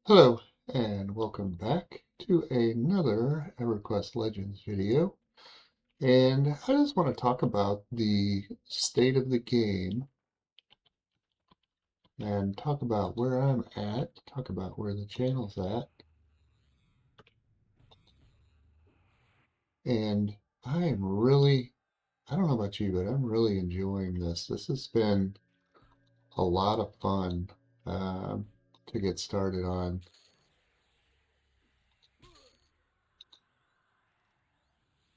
Hello, and welcome back to another EverQuest Legends video. And I just want to talk about the state of the game and talk about where I'm at, talk about where the channel's at. And I don't know about you, but I'm really enjoying this. This has been a lot of fun um, to get started on.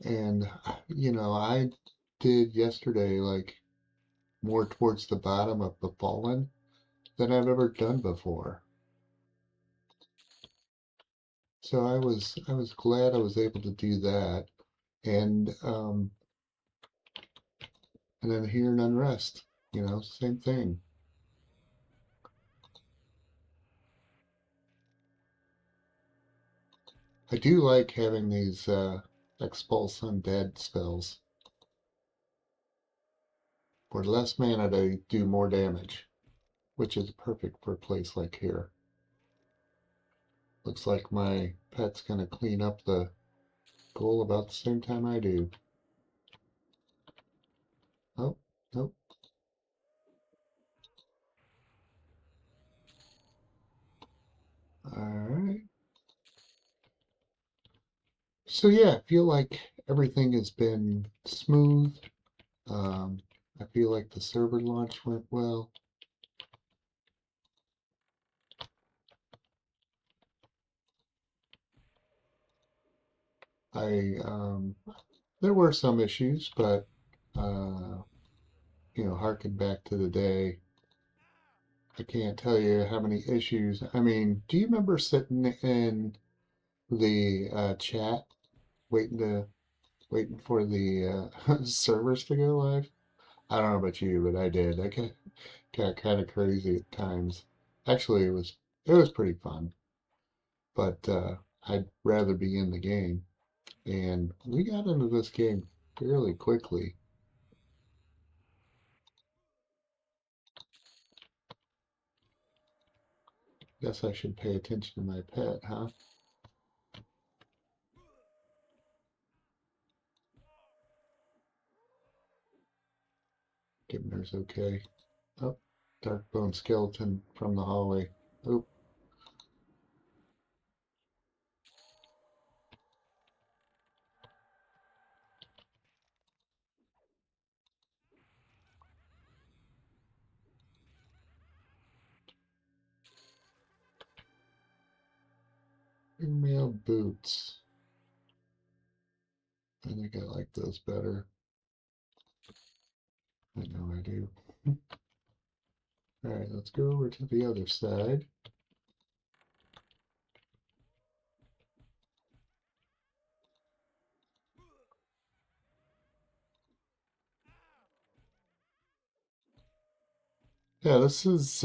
And, I did yesterday like more towards the bottom of the Fallen than I've ever done before. So I was glad I was able to do that. And and then here in Unrest, same thing. I do like having these expulse undead spells. For less mana they do more damage, which is perfect for a place like here. Looks like my pet's gonna clean up the goal about the same time I do. Oh, nope. Alright. So yeah, I feel like everything has been smooth. Um, I feel like the server launch went well. I There were some issues, but harken back to the day. I can't tell you how many issues. I mean, do you remember sitting in the chat waiting for the servers to go live? I don't know about you, but I did. I got kind of crazy at times. Actually, it was pretty fun, but I'd rather be in the game. And we got into this game fairly quickly. Guess I should pay attention to my pet, huh? Gibner's okay. Oh, dark bone skeleton from the hallway. Oh, male boots. I think I like those better. I know I do. All right, let's go over to the other side. Yeah, this is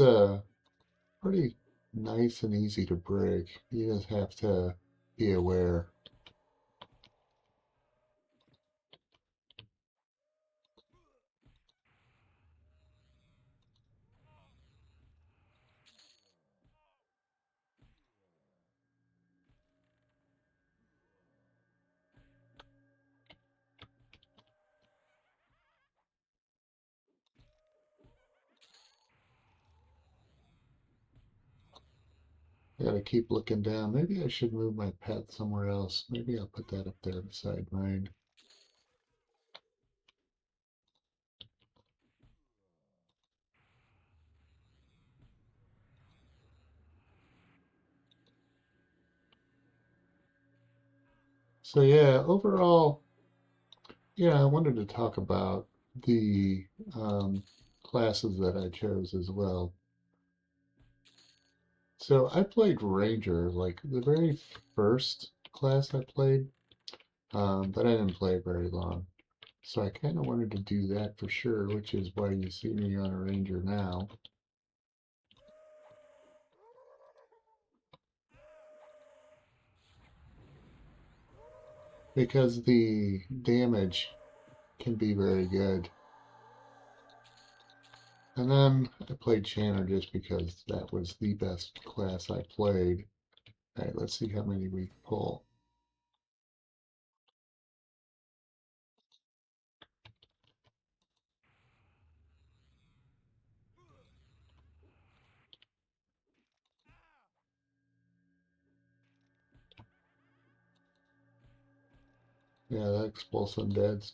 pretty nice and easy to break. You just have to be aware. Gotta keep looking down. Maybe I should move my pet somewhere else. Maybe I'll put that up there beside mine. So yeah, overall, I wanted to talk about the classes that I chose as well. So I played Ranger, like the very first class I played, but I didn't play very long. So I kind of wanted to do that for sure, which is why you see me on a Ranger now. Because the damage can be very good. And then I played Channer just because that was the best class I played. All right, let's see how many we pull. Yeah, that expulse undead's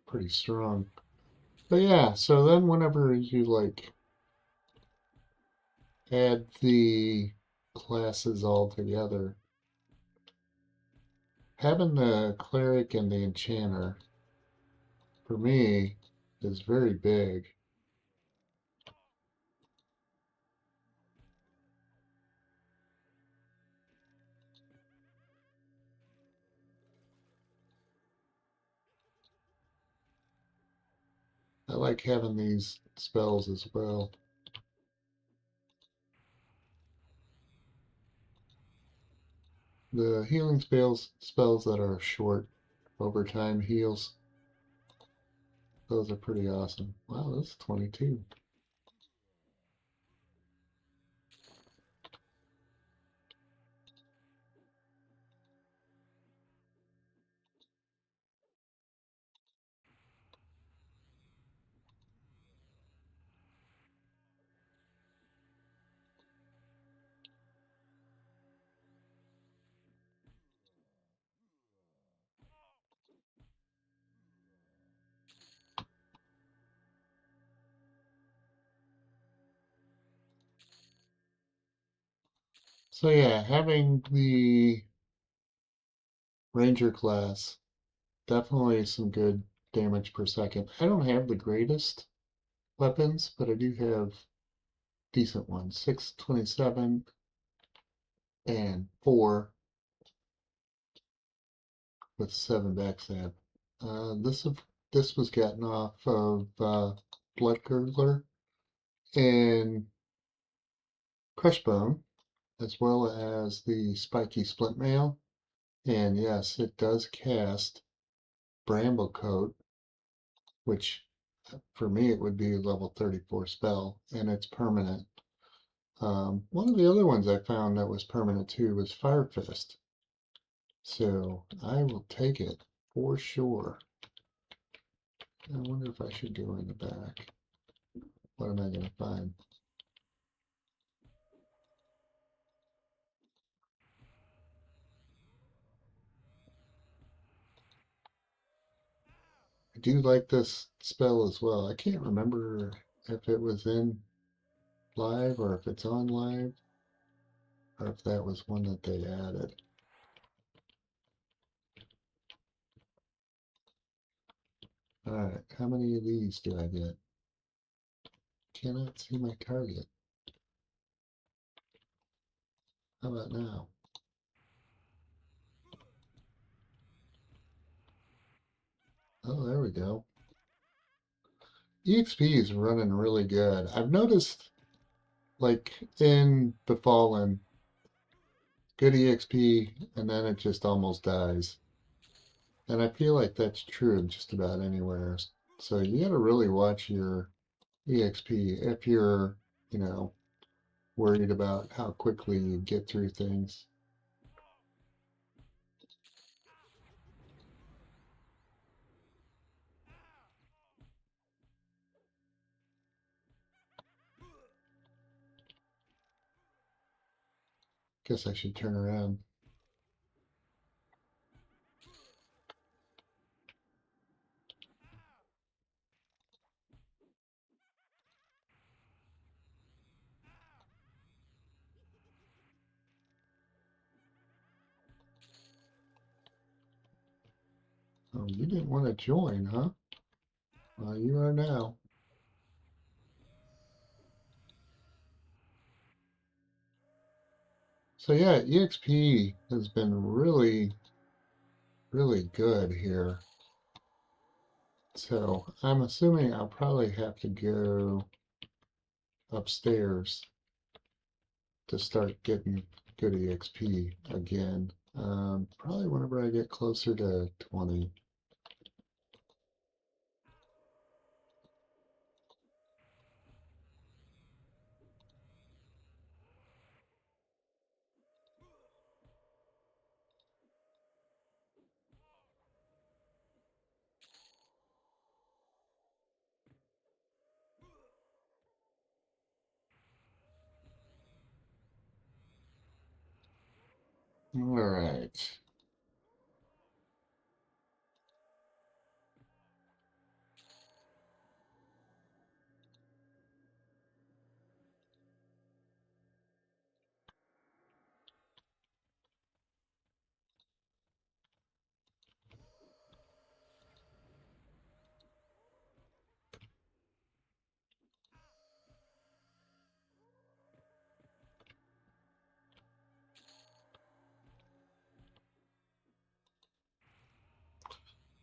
pretty strong. But yeah, so then whenever you like add the classes all together, having the cleric and the enchanter for me is very big. I like having these spells as well. The healing spells that are short overtime heals, those are pretty awesome. Wow, that's 22. So yeah, having the ranger class, definitely some good damage per second. I don't have the greatest weapons, but I do have decent ones. 627 and 4 with 7 backstab. This was gotten off of Blood Gurgler and Crushbone, as well as the Spiky Split Mail. And yes, it does cast Bramblecoat, which for me it would be a level 34 spell, and it's permanent. One of the other ones I found that was permanent too was Fire Fist. So I will take it for sure. I wonder if I should go in the back. What am I going to find? I do like this spell as well. I can't remember if it was in live or if it's on live or if that was one that they added. Alright, how many of these do I get? Cannot see my target. How about now? Oh, there we go. EXP is running really good. I've noticed, like, in The Fallen, good EXP, and then it just almost dies. And I feel like that's true just about anywhere. So you gotta really watch your EXP if you're, you know, worried about how quickly you get through things. Guess I should turn around. Oh, you didn't want to join, huh? Well, you are now. So yeah, EXP has been really, really good here. So I'm assuming I'll probably have to go upstairs to start getting good EXP again. Probably whenever I get closer to 20. All right.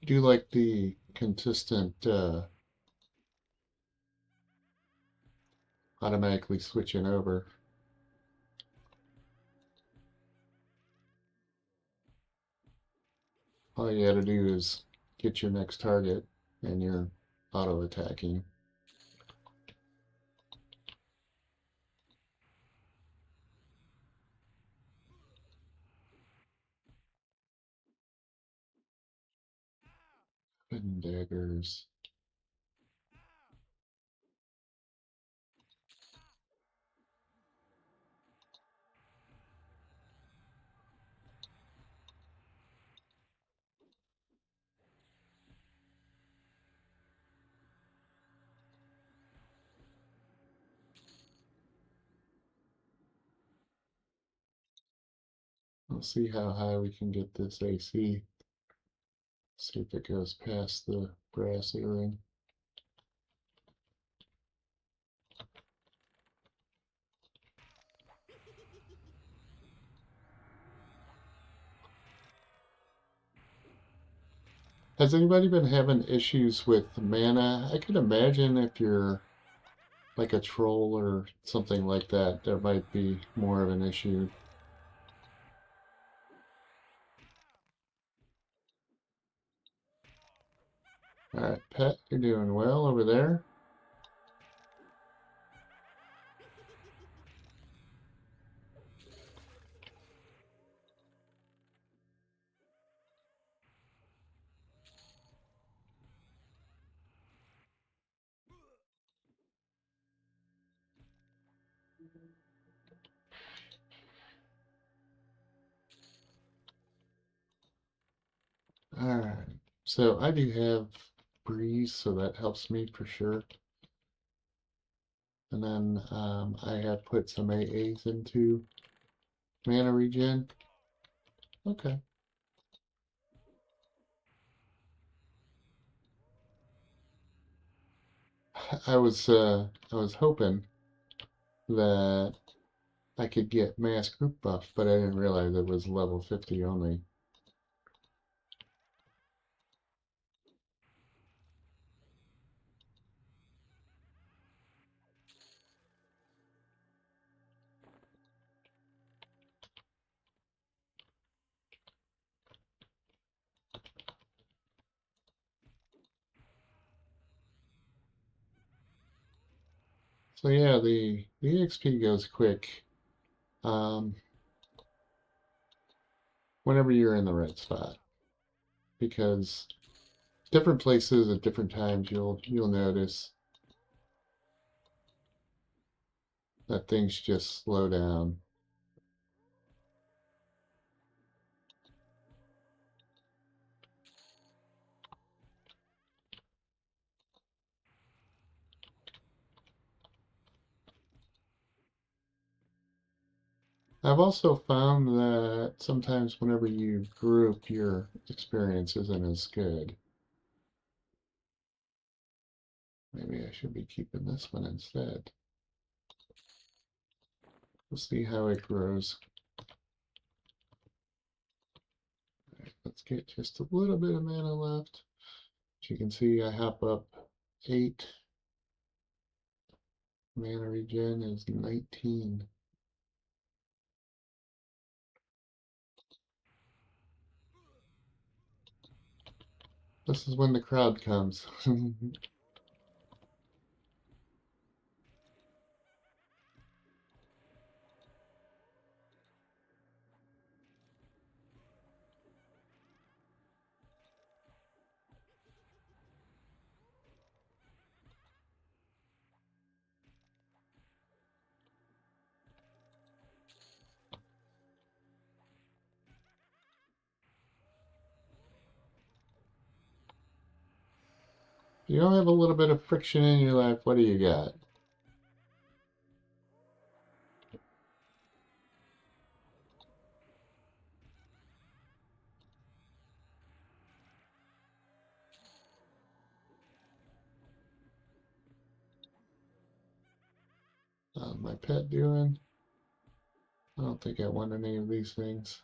I do like the consistent automatically switching over. All you gotta do is get your next target and you're auto attacking. Hidden daggers. We'll see how high we can get this AC. See if it goes past the brass earring. Has anybody been having issues with mana? I could imagine if you're like a troll or something like that, there might be more of an issue. Alright, Pet, you're doing well over there. Alright, so I do have Breeze, so that helps me for sure. And then I have put some AAs into mana regen. Okay. I was hoping that I could get mass group buff, but I didn't realize it was level 50 only. So yeah, the EXP goes quick whenever you're in the right spot, because different places at different times you'll notice that things just slow down. I've also found that sometimes whenever you group, your experience isn't as good. Maybe I should be keeping this one instead. We'll see how it grows. Right, let's get just a little bit of mana left. As you can see, I hop up 8. Mana regen is 19. This is when the crowd comes. You don't have a little bit of friction in your life, what do you got? How's my pet doing? I don't think I want any of these things.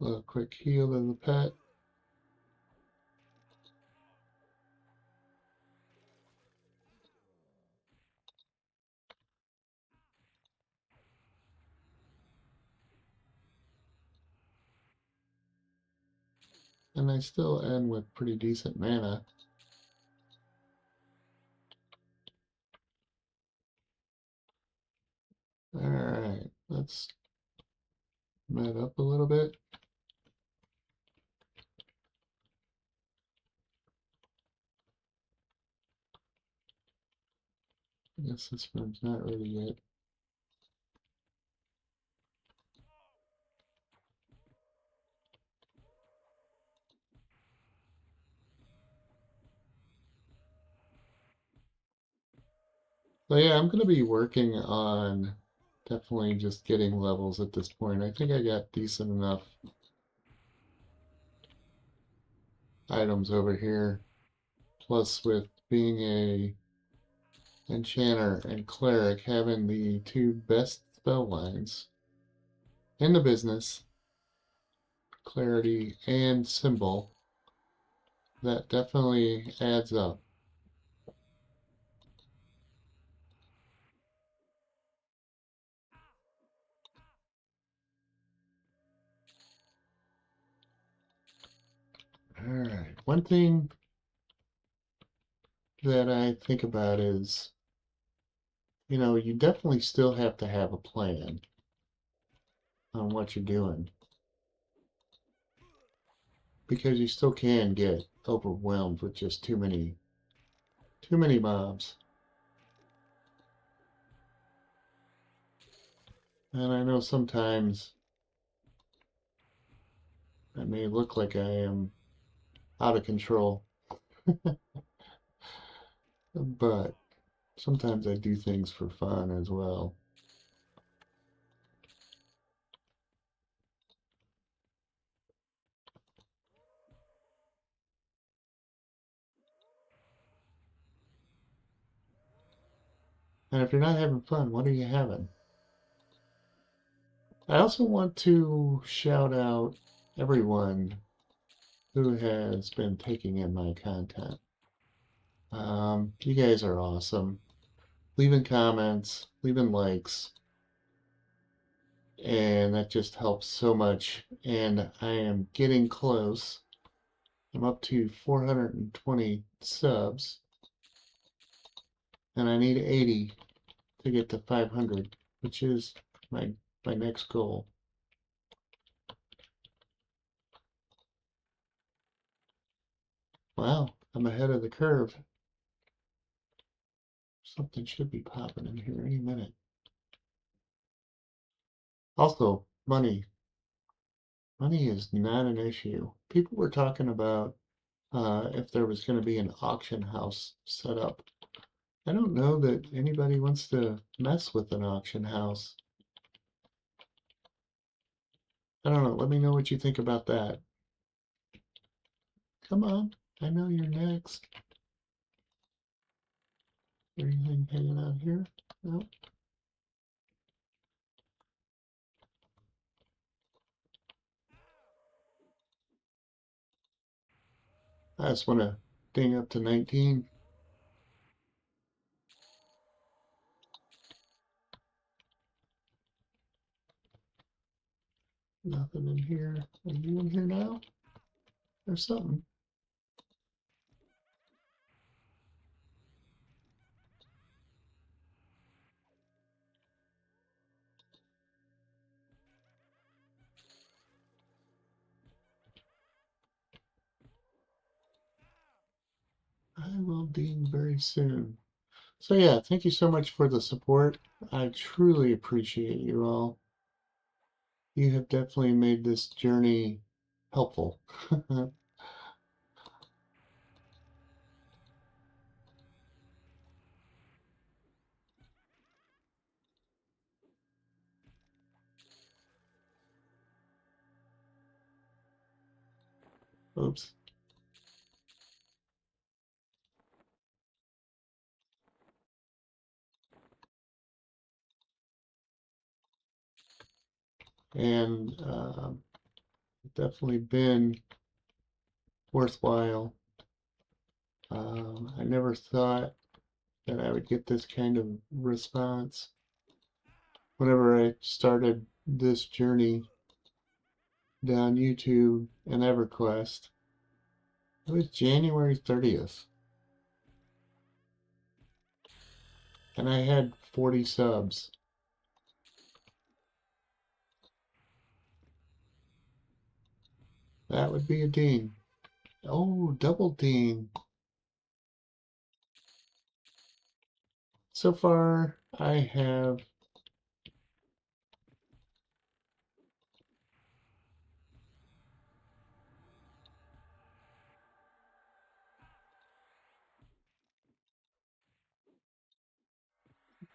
A little quick heal to the pet. And I still end with pretty decent mana. Alright, let's med up a little bit. I guess this one's not ready yet. So yeah, I'm going to be working on definitely just getting levels at this point. I think I got decent enough items over here. Plus with being a enchanter and cleric, having the two best spell lines in the business, clarity and symbol, that definitely adds up. Alright, one thing that I think about is, you definitely still have to have a plan on what you're doing because you still can get overwhelmed with just too many mobs. And I know sometimes I may look like I am out of control, but sometimes I do things for fun as well. And if you're not having fun, what are you having? I also want to shout out everyone who has been taking in my content. You guys are awesome. Leaving comments, leaving likes, and that just helps so much. And I am getting close. I'm up to 420 subs, and I need 80 to get to 500, which is my next goal. Wow, I'm ahead of the curve. Something should be popping in here any minute. Also, money. Money is not an issue. People were talking about if there was going to be an auction house set up. I don't know that anybody wants to mess with an auction house. I don't know. Let me know what you think about that. Come on. I know you're next. Anything hanging out here? No? I just want to ding up to 19. Nothing in here. Are you in here now? There's something. Dean very soon. So yeah, thank you so much for the support. I truly appreciate you all. You have definitely made this journey helpful. Oops. And definitely been worthwhile. I never thought that I would get this kind of response whenever I started this journey down YouTube and EverQuest. It was January 30th, and I had 40 subs. That would be a ding. Oh, double ding. So far, I have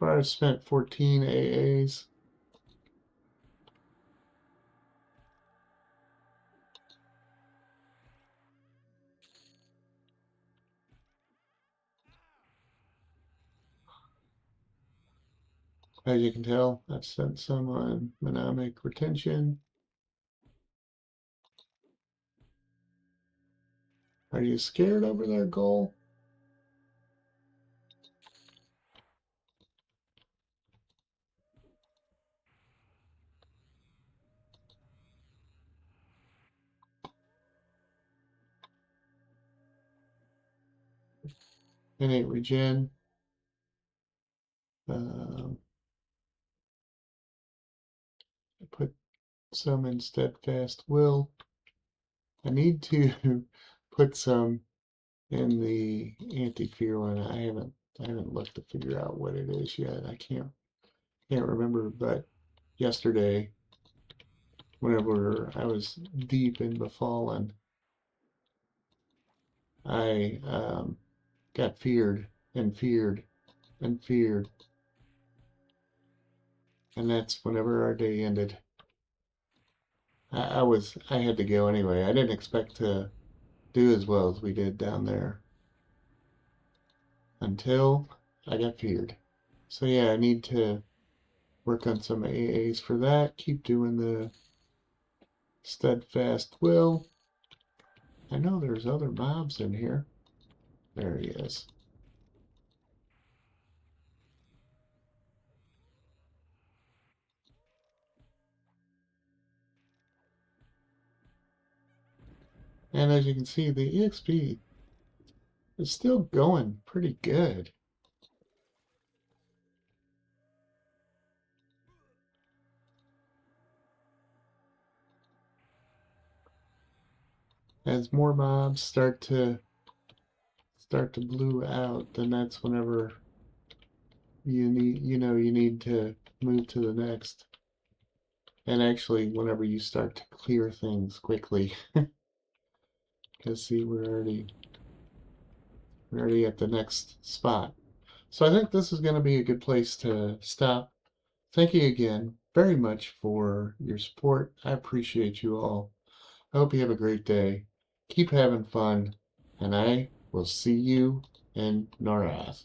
I've spent 14 AAs. As you can tell, I've spent some on mnemonic retention. Are you scared over their goal? Innate regen. Um, I put some in steadfast will. I need to put some in the anti-fear one. I haven't looked to figure out what it is yet. I can't remember, but yesterday, whenever I was deep in Befallen, I got feared and feared and feared, and that's whenever our day ended. I had to go anyway. I didn't expect to do as well as we did down there until I got feared. So yeah, I need to work on some AAs for that. Keep doing the steadfast will. I know there's other mobs in here. There he is. And as you can see, the EXP is still going pretty good. As more mobs start to blue out, then that's whenever you need to move to the next. And actually, whenever you start to clear things quickly, because see, we're already at the next spot. So I think this is going to be a good place to stop. Thank you again very much for your support. I appreciate you all. I hope you have a great day. Keep having fun, and I will see you in Norath.